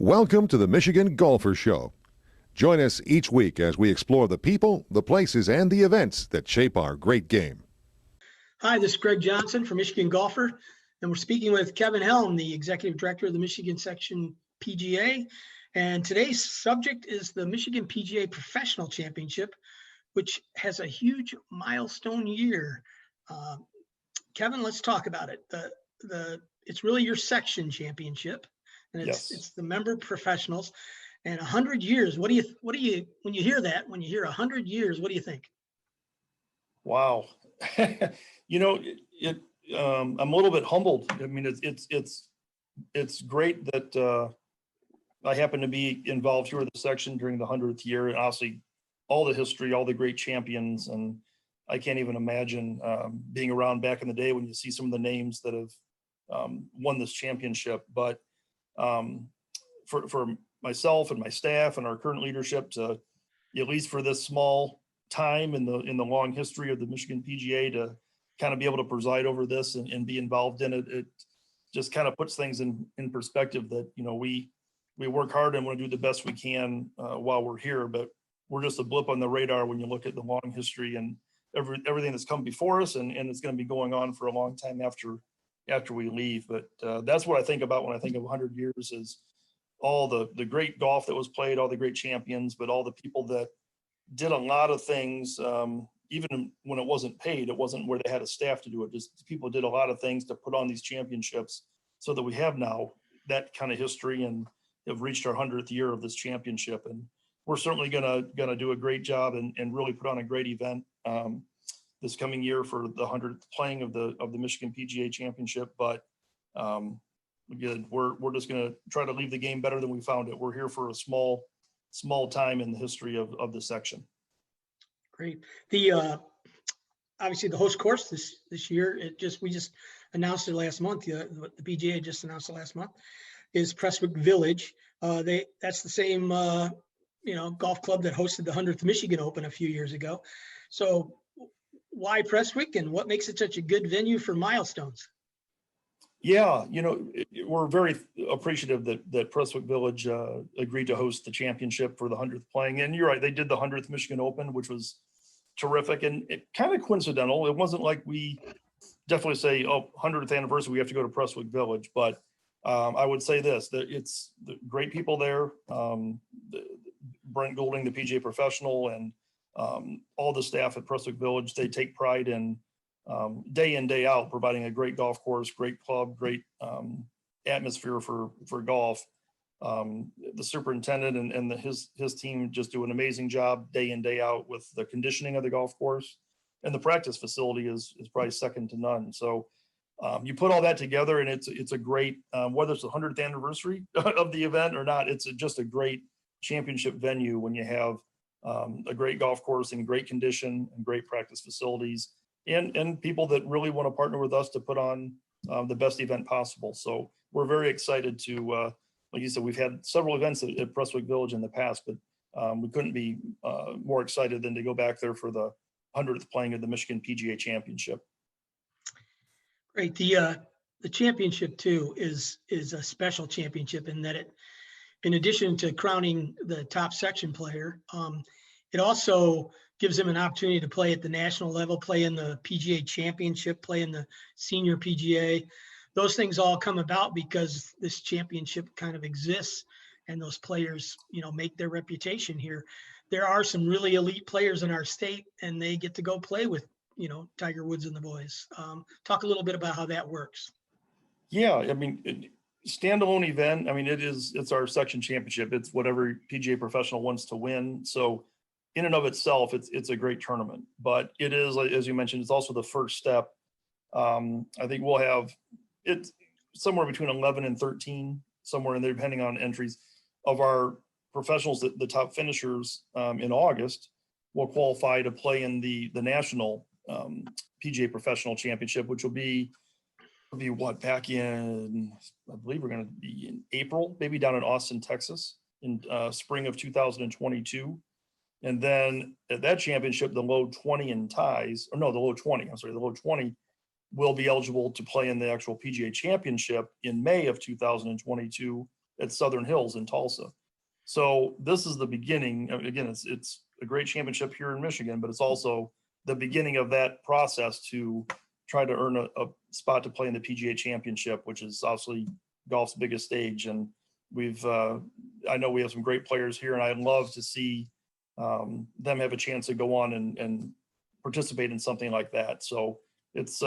Welcome to the Michigan Golfer Show. Join us each week as we explore the people, the places, and the events that shape our great game. Hi, this is Greg Johnson from Michigan Golfer, and we're speaking with Kevin Helm, the Executive Director of the Michigan Section PGA. And today's subject is the Michigan PGA Professional Championship, which has a huge milestone year. Kevin, let's talk about it. It's really your section championship, and it's the member professionals. And 100 years. What do you when you hear that? When you hear 100 years, what do you think? Wow. I'm a little bit humbled. I mean, it's great that I happen to be involved here with the section during the 100th year, and obviously all the history, all the great champions, and I can't even imagine being around back in the day when you see some of the names that have won this championship. But for myself and my staff and our current leadership to, at least for this small time in the long history of the Michigan PGA, to kind of be able to preside over this and be involved in it, it just kind of puts things in perspective that, we work hard and want to do the best we can while we're here, but we're just a blip on the radar when you look at the long history and everything that's come before us, and it's going to be going on for a long time after we leave. But that's what I think about when I think of 100 years, is all the great golf that was played, all the great champions, but all the people that did a lot of things, even when it wasn't paid. It wasn't where they had a staff to do it. Just people did a lot of things to put on these championships so that we have now that kind of history and have reached our 100th year of this championship. And we're certainly gonna do a great job and really put on a great event this coming year for the 100th playing of the Michigan PGA Championship. But again, we're just gonna try to leave the game better than we found it. We're here for a small time in the history of the section. Great. The obviously the host course this year, we just announced it last month. The PGA just announced it last month, is Prestwick Village. That's the same golf club that hosted the 100th Michigan Open a few years ago. So why Prestwick, and what makes it such a good venue for milestones? Yeah, we're very appreciative that Prestwick Village agreed to host the championship for the 100th playing. And you're right, they did the 100th Michigan Open, which was terrific, and it kind of coincidental. It wasn't like we definitely say, 100th anniversary, we have to go to Prestwick Village. But I would say this, that it's the great people there. Brent Golding, the PGA professional, and all the staff at Prestwick Village, they take pride in day in, day out, providing a great golf course, great club, great atmosphere for golf. The superintendent and his team just do an amazing job day in, day out with the conditioning of the golf course, and the practice facility is probably second to none. So you put all that together, and it's a great, whether it's the 100th anniversary of the event or not, it's just a great championship venue when you have a great golf course in great condition and great practice facilities, and people that really want to partner with us to put on the best event possible. So we're very excited to, like you said, we've had several events at Prestwick Village in the past, but we couldn't be more excited than to go back there for the 100th playing of the Michigan PGA Championship. Great. The championship too is a special championship in that in addition to crowning the top section player, it also gives them an opportunity to play at the national level, play in the PGA Championship, play in the senior PGA. Those things all come about because this championship kind of exists, and those players, make their reputation here. There are some really elite players in our state, and they get to go play with, Tiger Woods and the boys. Talk a little bit about how that works. Yeah, I mean, standalone event. I mean, it's our section championship. It's whatever PGA professional wants to win. So in and of itself, it's a great tournament, but it is, as you mentioned, it's also the first step. I think we'll have it somewhere between 11 and 13, somewhere in there, depending on entries of our professionals. The top finishers in August will qualify to play in the national PGA Professional Championship, which will be what, back in, I believe we're going to be in April, maybe down in Austin, Texas, in spring of 2022. And then at that championship, the low 20 will be eligible to play in the actual PGA Championship in May of 2022, at Southern Hills in Tulsa. So this is the beginning. Again, it's a great championship here in Michigan, but it's also the beginning of that process to try to earn a spot to play in the PGA Championship, which is obviously golf's biggest stage. And I know we have some great players here, and I'd love to see them have a chance to go on and participate in something like that. So it's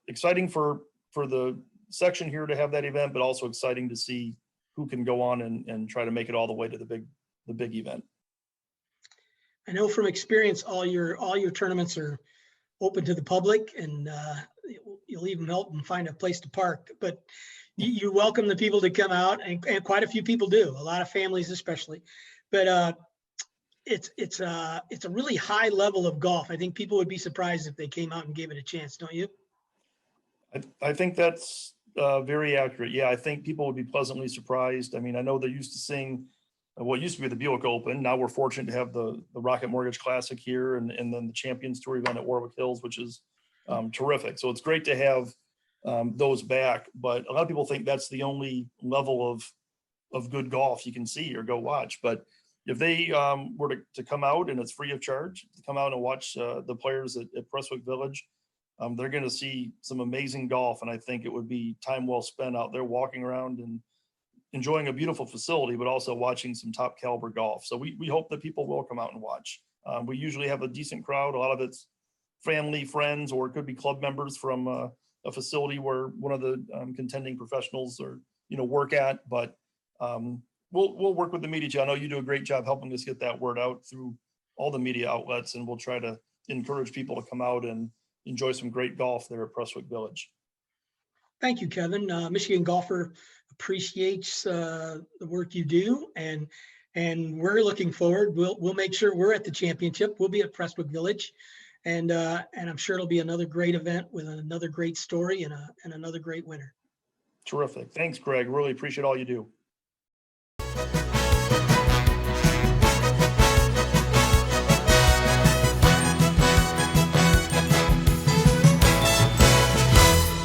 exciting for the section here to have that event, but also exciting to see who can go on and try to make it all the way to the big event. I know from experience, all your tournaments are open to the public, and you'll even help them find a place to park. But you welcome the people to come out, and quite a few people do. A lot of families, especially. But it's a really high level of golf. I think people would be surprised if they came out and gave it a chance, don't you? I think that's very accurate. Yeah, I think people would be pleasantly surprised. I mean, I know they're used to seeing what used to be the Buick Open. Now we're fortunate to have the Rocket Mortgage Classic here, and then the Champions Tour event at Warwick Hills, which is terrific. So it's great to have those back. But a lot of people think that's the only level of good golf you can see or go watch. But if they were to come out, and it's free of charge, to come out and watch the players at Prestwick Village, they're going to see some amazing golf. And I think it would be time well spent out there walking around and enjoying a beautiful facility, but also watching some top caliber golf. So we hope that people will come out and watch. We usually have a decent crowd. A lot of it's family, friends, or it could be club members from a facility where one of the contending professionals work at. But we'll work with the media too. I know you do a great job helping us get that word out through all the media outlets, and we'll try to encourage people to come out and enjoy some great golf there at Prestwick Village. Thank you, Kevin. Michigan Golfer appreciates the work you do, and we're looking forward. We'll make sure we're at the championship. We'll be at Prestwick Village, and I'm sure it'll be another great event with another great story and another great winner. Terrific. Thanks, Greg. Really appreciate all you do.